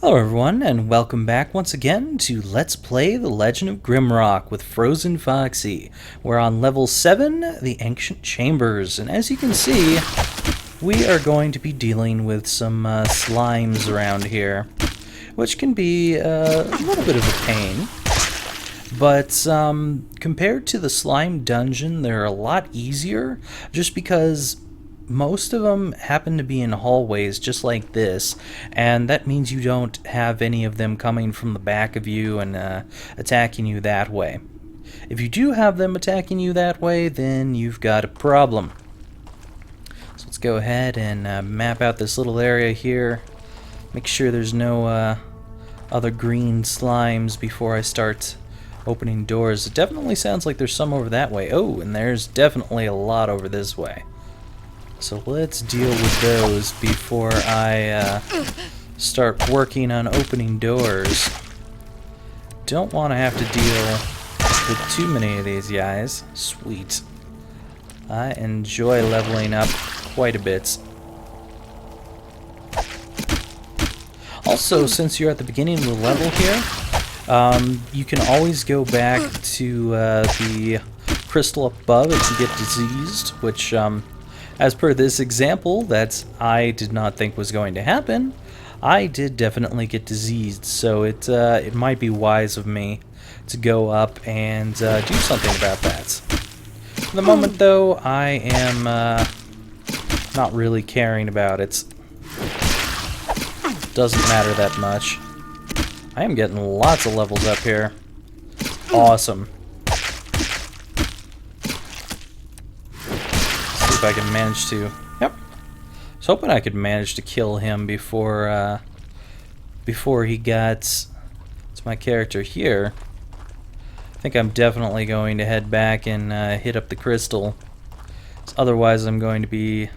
Hello everyone, and welcome back once again to Let's Play The Legend of Grimrock with FrozenFoxy. We're on level 7, the Ancient Chambers, and as you can see, we are going to be dealing with some slimes around here, which can be a little bit of a pain. But compared to the slime dungeon, they're a lot easier, just because most of them happen to be in hallways just like this, and that means you don't have any of them coming from the back of you and attacking you that way. If you do have them attacking you that way, then you've got a problem. So let's go ahead and map out this little area here. Make sure there's no other green slimes before I start opening doors. It definitely sounds like there's some over that way. Oh, and there's definitely a lot over this way. So let's deal with those before I start working on opening doors. Don't want to have to deal with too many of these guys. Sweet. I enjoy leveling up quite a bit. Also, since you're at the beginning of the level here, you can always go back to the crystal up above if you get diseased, which as per this example that I did not think was going to happen, I did definitely get diseased, so it might be wise of me to go up and do something about that. For the moment, though, I am not really caring about it. Doesn't matter that much. I am getting lots of levels up here. Awesome. If I can manage to... Yep. I was hoping I could manage to kill him before he got to my character here. I think I'm definitely going to head back and hit up the crystal. Otherwise I'm going to be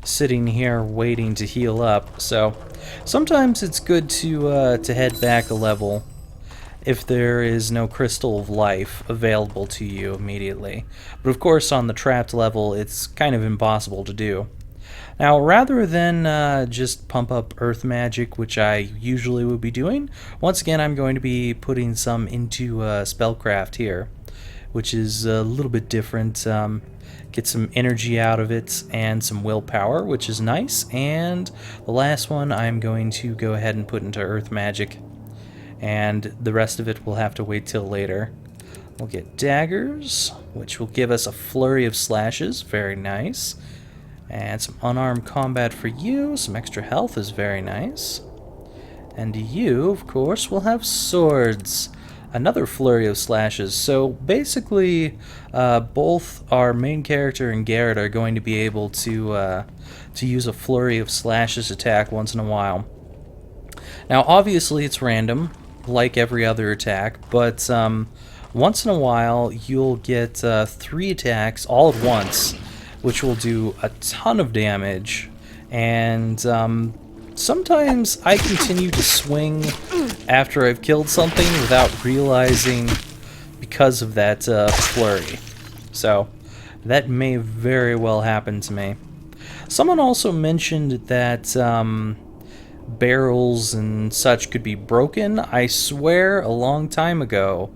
sitting here waiting to heal up. So sometimes it's good to head back a level if there is no crystal of life available to you immediately. But of course on the trapped level it's kind of impossible to do. Now rather than just pump up earth magic, which I usually would be doing, once again I'm going to be putting some into spellcraft here, which is a little bit different. Get some energy out of it and some willpower, which is nice. And the last one I'm going to go ahead and put into earth magic, and the rest of it will have to wait till later. We'll get daggers, which will give us a flurry of slashes, very nice. And some unarmed combat for you, some extra health is very nice. And you, of course, will have swords, another flurry of slashes. So basically, both our main character and Garrett are going to be able to use a flurry of slashes attack once in a while. Now obviously it's random, like every other attack, but once in a while you'll get 3 attacks all at once, which will do a ton of damage, and sometimes I continue to swing after I've killed something without realizing because of that flurry. So that may very well happen to me. Someone also mentioned that barrels and such could be broken. I swear a long time ago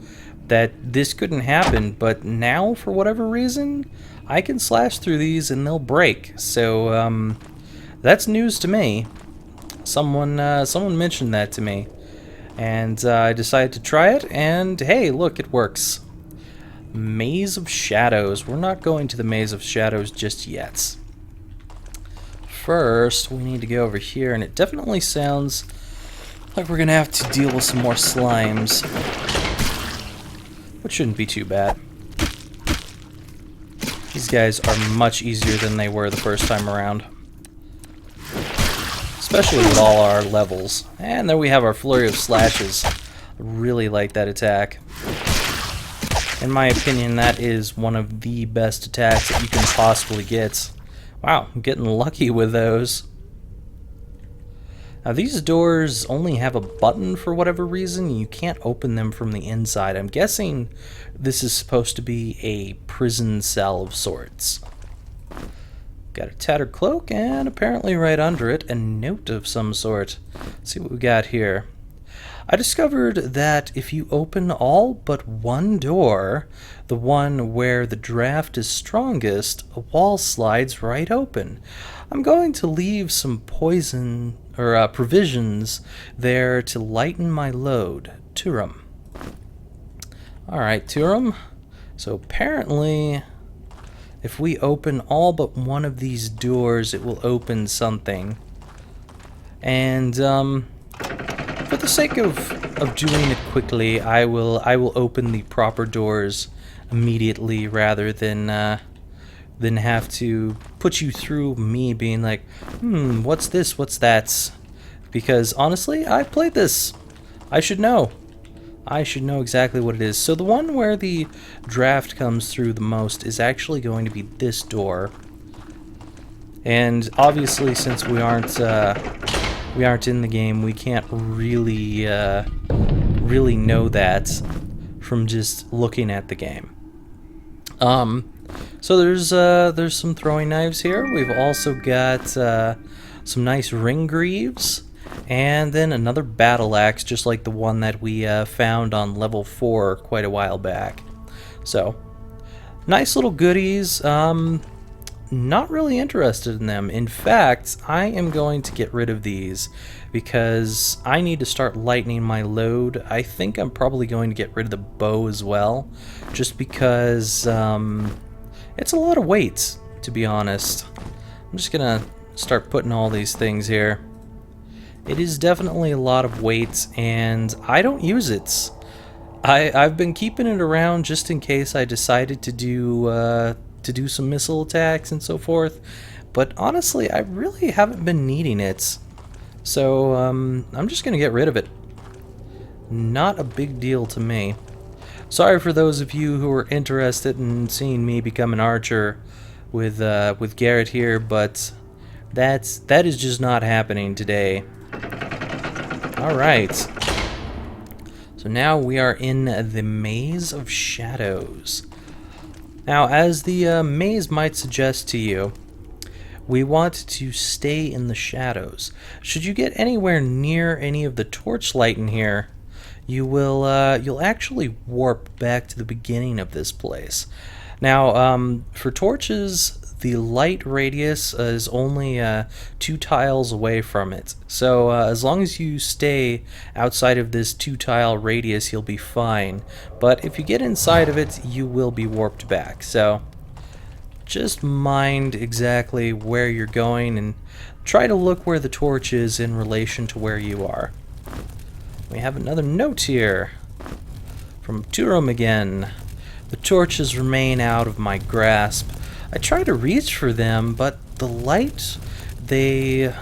that this couldn't happen, but now for whatever reason I can slash through these and they'll break. So that's news to me. Someone mentioned that to me, and I decided to try it, and hey, look, it works. Maze of Shadows. We're not going to the Maze of Shadows just yet. First, we need to go over here, and it definitely sounds like we're going to have to deal with some more slimes, which shouldn't be too bad. These guys are much easier than they were the first time around, especially with all our levels. And there we have our flurry of slashes. I really like that attack. In my opinion, that is one of the best attacks that you can possibly get. Wow, I'm getting lucky with those. Now these doors only have a button for whatever reason. You can't open them from the inside. I'm guessing this is supposed to be a prison cell of sorts. Got a tattered cloak, and apparently right under it, a note of some sort. Let's see what we got here. I discovered that if you open all but one door, the one where the draft is strongest, a wall slides right open. I'm going to leave some poison or provisions there to lighten my load. Turum. Alright, Turum. So apparently, if we open all but one of these doors, it will open something. And for the sake of doing it quickly, I will open the proper doors immediately rather than have to put you through me being like, what's this, what's that? Because honestly, I've played this. I should know. I should know exactly what it is. So the one where the draft comes through the most is actually going to be this door. And obviously, since we aren't in the game, we can't really really know that from just looking at the game. So there's some throwing knives here. We've also got some nice ring greaves, and then another battle axe, just like the one that we found on level 4 quite a while back. So nice little goodies. Not really interested in them. In fact, I am going to get rid of these because I need to start lightening my load. I think I'm probably going to get rid of the bow as well, just because it's a lot of weight, to be honest. I'm just gonna start putting all these things here. It is definitely a lot of weight, and I don't use it. I've been keeping it around just in case I decided to do some missile attacks and so forth, but honestly, I really haven't been needing it. So I'm just gonna get rid of it. Not a big deal to me. Sorry for those of you who are interested in seeing me become an archer with Garrett here, but that is just not happening today. All right. So now we are in the Maze of Shadows. Now, as the maze might suggest to you, we want to stay in the shadows. Should you get anywhere near any of the torchlight in here, you'll actually warp back to the beginning of this place. Now, for torches, the light radius is only 2 tiles away from it. So as long as you stay outside of this 2-tile radius, you'll be fine. But if you get inside of it, you will be warped back. So just mind exactly where you're going and try to look where the torch is in relation to where you are. We have another note here from Turum again. The torches remain out of my grasp. I try to reach for them, but the light they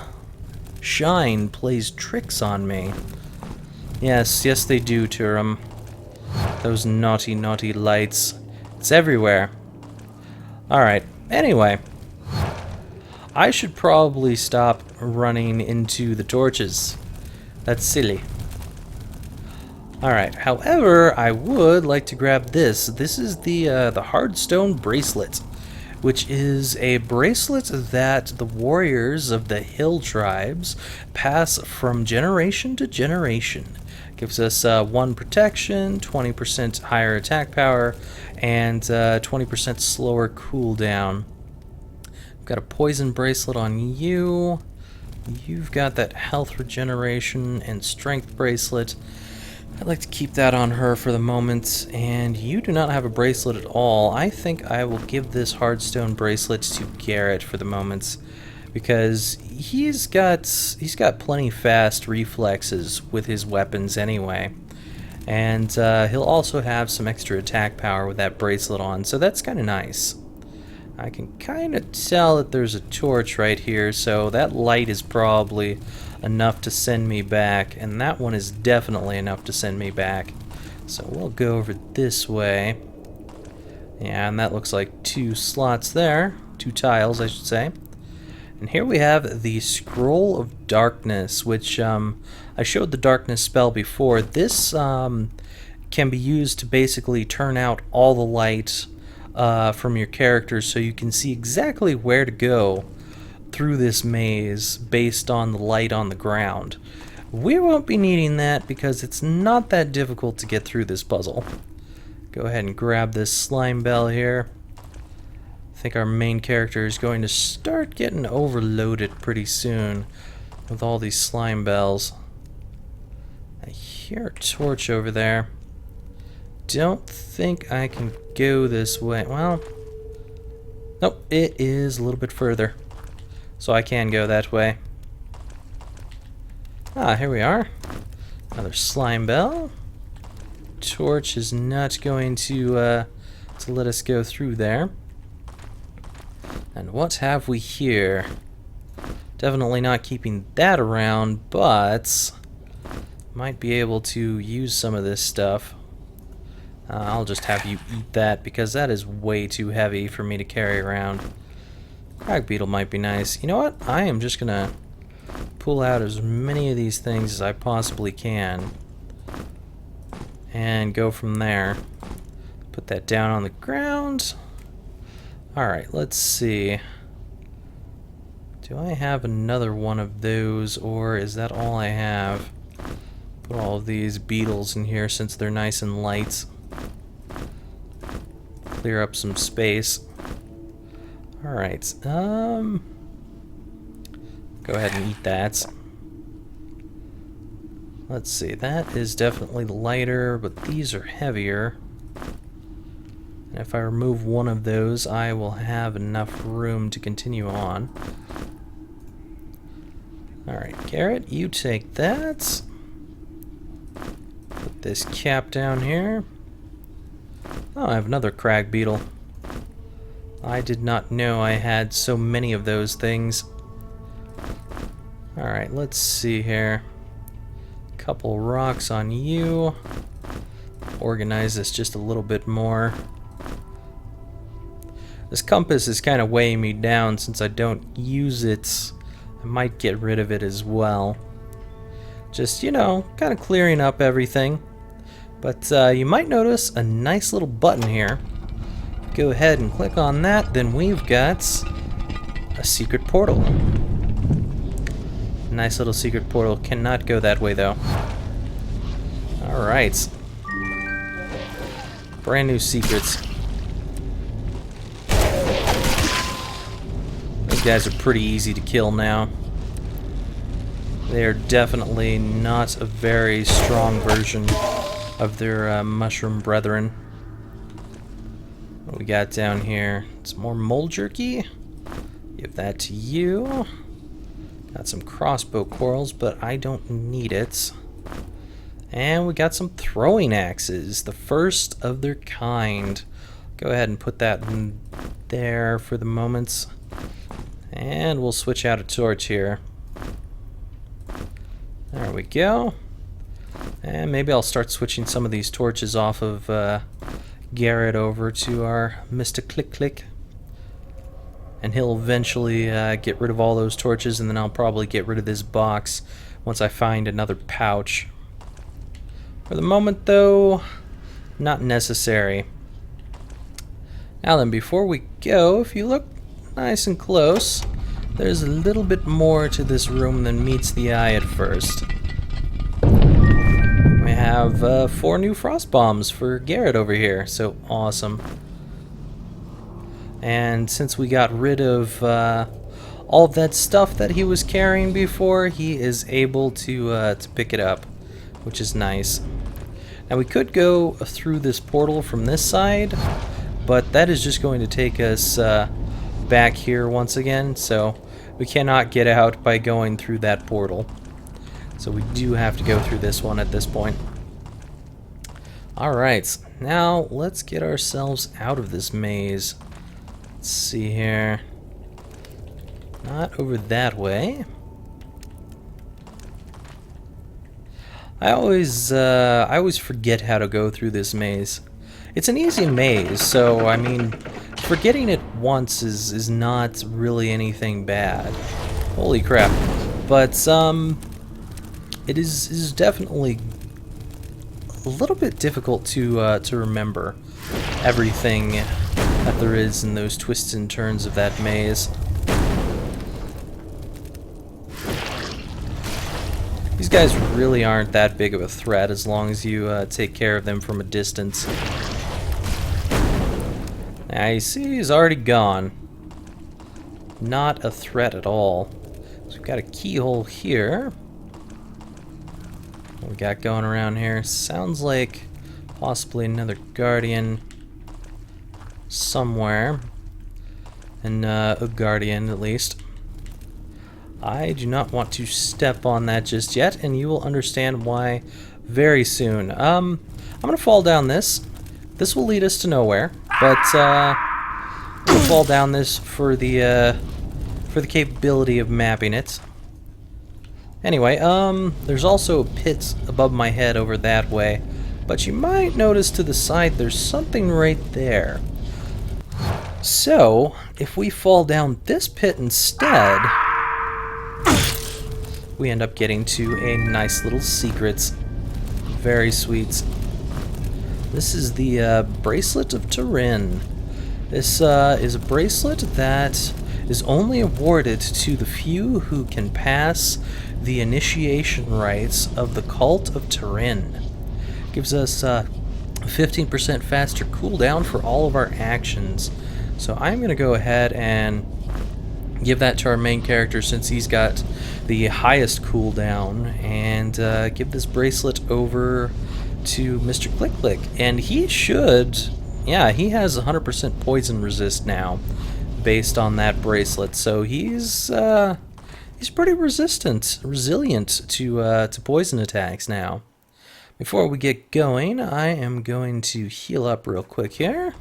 shine plays tricks on me. Yes, they do, Turum. Those naughty, naughty lights. It's everywhere. Alright, anyway. I should probably stop running into the torches. That's silly. Alright, however, I would like to grab this. This is the Hardstone Bracelet, which is a bracelet that the warriors of the hill tribes pass from generation to generation. Gives us 1 protection, 20% higher attack power, and 20% slower cooldown. I've got a poison bracelet on you. You've got that health regeneration and strength bracelet. I'd like to keep that on her for the moment, and you do not have a bracelet at all. I think I will give this Hardstone bracelet to Garrett for the moment, because he's got plenty fast reflexes with his weapons anyway, and he'll also have some extra attack power with that bracelet on, so that's kind of nice. I can kind of tell that there's a torch right here, so that light is probably enough to send me back, and that one is definitely enough to send me back. So we'll go over this way. Yeah, and that looks like 2 slots there. 2 tiles, I should say. And here we have the Scroll of Darkness, which I showed the darkness spell before. This can be used to basically turn out all the light from your character so you can see exactly where to go through this maze based on the light on the ground. We won't be needing that because it's not that difficult to get through this puzzle. Go ahead and grab this slime bell here. I think our main character is going to start getting overloaded pretty soon with all these slime bells. I hear a torch over there. Don't think I can go this way. Well, nope, it is a little bit further. So I can go that way. Ah, here we are. Another slime bell. Torch is not going to let us go through there. And what have we here? Definitely not keeping that around, but might be able to use some of this stuff. I'll just have you eat that because that is way too heavy for me to carry around. Crag beetle might be nice. You know what? I am just gonna pull out as many of these things as I possibly can and go from there. Put that down on the ground. Alright, let's see. Do I have another one of those, or is that all I have? Put all of these beetles in here since they're nice and light. Clear up some space. Alright, go ahead and eat that. Let's see, that is definitely lighter, but these are heavier. And if I remove one of those, I will have enough room to continue on. Alright, Garrett, you take that. Put this cap down here. Oh, I have another crag beetle. I did not know I had so many of those things. Alright, let's see here. Couple rocks on you. Organize this just a little bit more. This compass is kind of weighing me down since I don't use it. I might get rid of it as well. Just, you know, kind of clearing up everything. But you might notice a nice little button here. Go ahead and click on that, then we've got a secret portal. Nice little secret portal. Cannot go that way though. Alright. Brand new secrets. These guys are pretty easy to kill now. They are definitely not a very strong version of their mushroom brethren. What we got down here? Some more mole jerky. Give that to you. Got some crossbow corals, but I don't need it. And we got some throwing axes, the first of their kind. Go ahead and put that in there for the moment. And we'll switch out a torch here. There we go. And maybe I'll start switching some of these torches off of Garrett over to our Mr. Click Click. And he'll eventually get rid of all those torches, and then I'll probably get rid of this box once I find another pouch. For the moment, though, not necessary. Now then, before we go, if you look nice and close, there's a little bit more to this room than meets the eye at first. We have 4 new frost bombs for Garrett over here, so awesome. And since we got rid of all of that stuff that he was carrying before, he is able to pick it up, which is nice. Now we could go through this portal from this side, but that is just going to take us back here once again, so we cannot get out by going through that portal. So we do have to go through this one at this point. Alright, now let's get ourselves out of this maze. Let's see here. Not over that way. I always forget how to go through this maze. It's an easy maze, so I mean, forgetting it once is not really anything bad. Holy crap! But it is definitely a little bit difficult to remember everything that there is in those twists and turns of that maze. These guys really aren't that big of a threat as long as you take care of them from a distance. Now you see he's already gone. Not a threat at all. So we've got a keyhole here. What we got going around here? Sounds like possibly another guardian somewhere. And a guardian at least. I do not want to step on that just yet, and you will understand why very soon. I'm gonna fall down this. This will lead us to nowhere, but we'll fall down this for the capability of mapping it. Anyway, there's also a pit above my head over that way, but you might notice to the side there's something right there. So, if we fall down this pit instead, we end up getting to a nice little secret. Very sweet. This is the Bracelet of Turin. This is a bracelet that is only awarded to the few who can pass the initiation rites of the Cult of Turin. Gives us a 15% faster cooldown for all of our actions. So I'm going to go ahead and give that to our main character since he's got the highest cooldown, and give this bracelet over to Mr. Click Click. And he should, yeah, he has 100% poison resist now based on that bracelet. So he's pretty resilient to poison attacks now. Before we get going, I am going to heal up real quick here,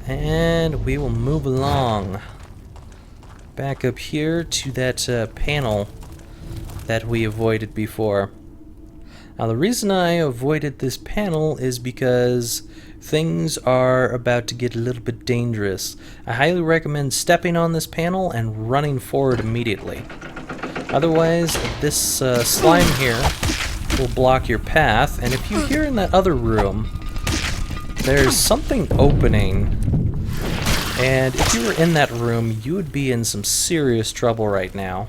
and we will move along. Back up here to that panel that we avoided before. Now the reason I avoided this panel is because things are about to get a little bit dangerous. I highly recommend stepping on this panel and running forward immediately. Otherwise, this slime here will block your path, and if you hear in that other room, there's something opening. And if you were in that room, you would be in some serious trouble right now.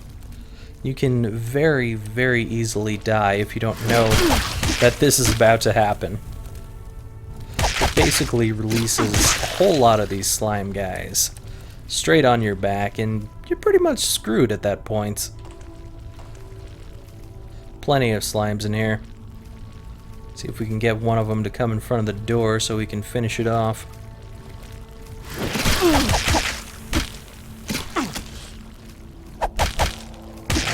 You can very, very easily die if you don't know that this is about to happen. It basically releases a whole lot of these slime guys straight on your back, and you're pretty much screwed at that point. Plenty of slimes in here. See if we can get one of them to come in front of the door so we can finish it off.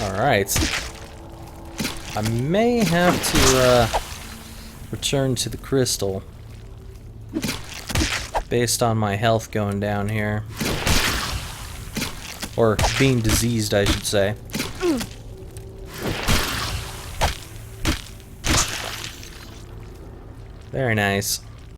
Alright. I may have to return to the crystal based on my health going down here. Or being diseased, I should say. Very nice.